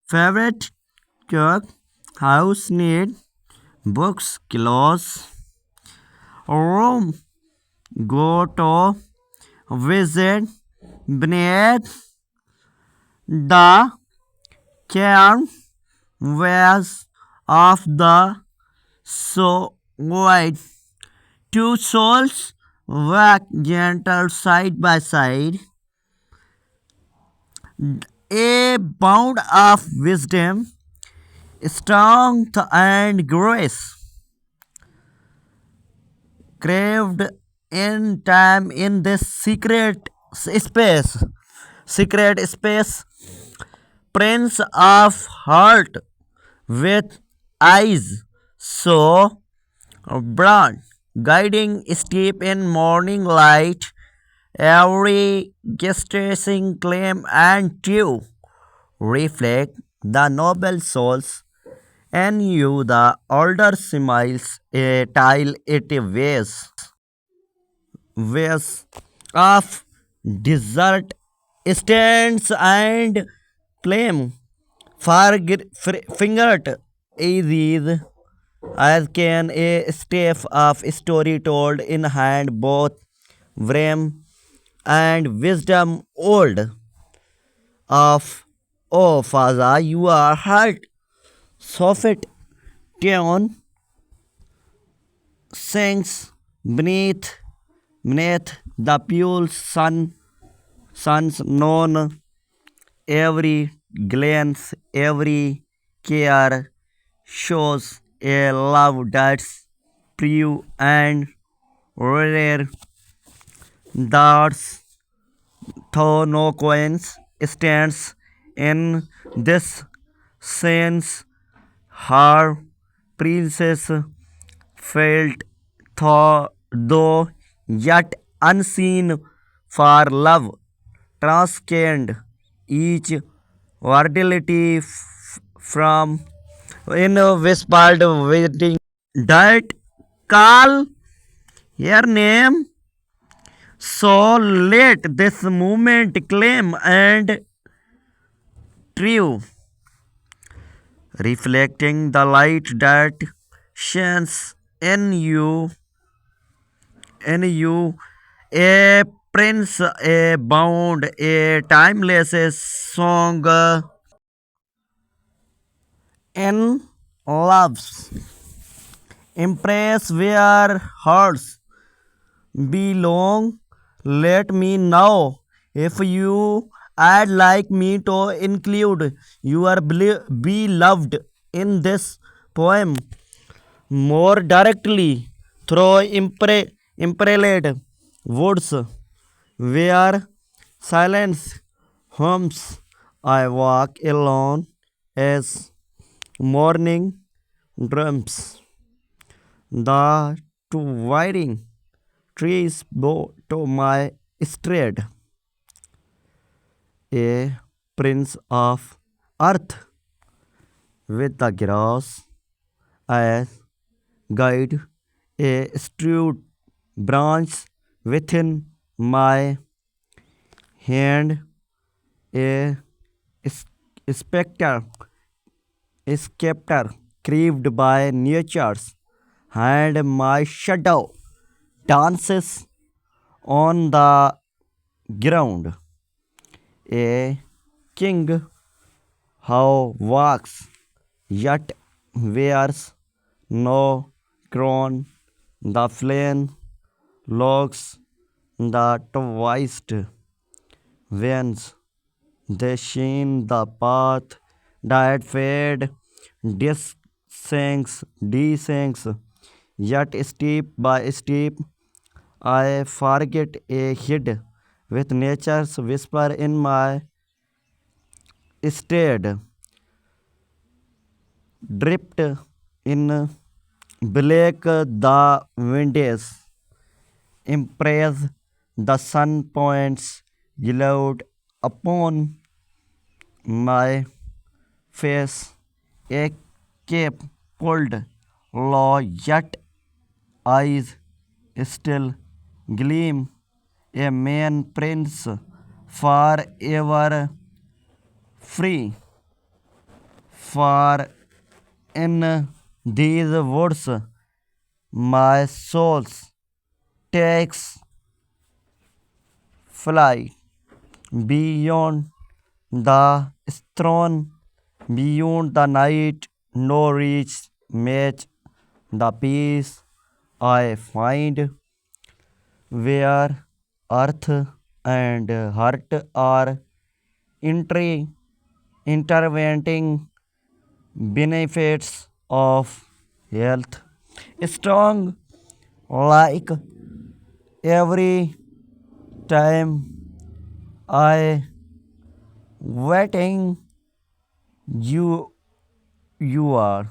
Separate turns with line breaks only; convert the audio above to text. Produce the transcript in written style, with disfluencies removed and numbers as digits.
Favorite cook, house need, books, clothes, room, go to, visit, beneath, the care, ways of the so wide. Two souls walk gentle side by side. A bound of wisdom, strength, and grace, craved in time in this space. Secret space, Prince of Heart with eyes so broad, guiding step in morning light, every gestation claim and true reflect the noble souls and you the older smiles a tile it ways of desert stands and flame fingered is as can a staff of story told in hand both wisdom and wisdom old of oh father you are heart soft tune sings beneath the pure sun's known every glance every care shows a love that's pure and rare that's though no coins stands in this sense her princess felt though yet unseen for love transcend each volatility from in a whispered waiting that call your name so let this moment claim and true reflecting the light that shines in you a prince a bound a timeless song in loves impress where hearts belong. Let me know if you I'd like me to include your beloved in this poem more directly through impaled woods where silence hums. I walk alone as morning drums. The twining trees bow to my stride, a prince of earth with the grass as guide, a strewed branch within my hand, a s- spectre, a scepter craved by nature's hand, my shadow dances on the ground. A king how walks, yet wears no crown. The flame looks the twist winds. They sheen the path that fade, descends, yet step by step I forget a hid with nature's whisper in my stead, dripped in black the windows, impressed the sun points yellowed upon my face, a cape pulled low, yet eyes still gleam, a man prince forever free. For in these woods my soul takes flight beyond the throne, beyond the night, no reach match the peace I find where earth and heart are interventing benefits of health strong like every time I waiting you you are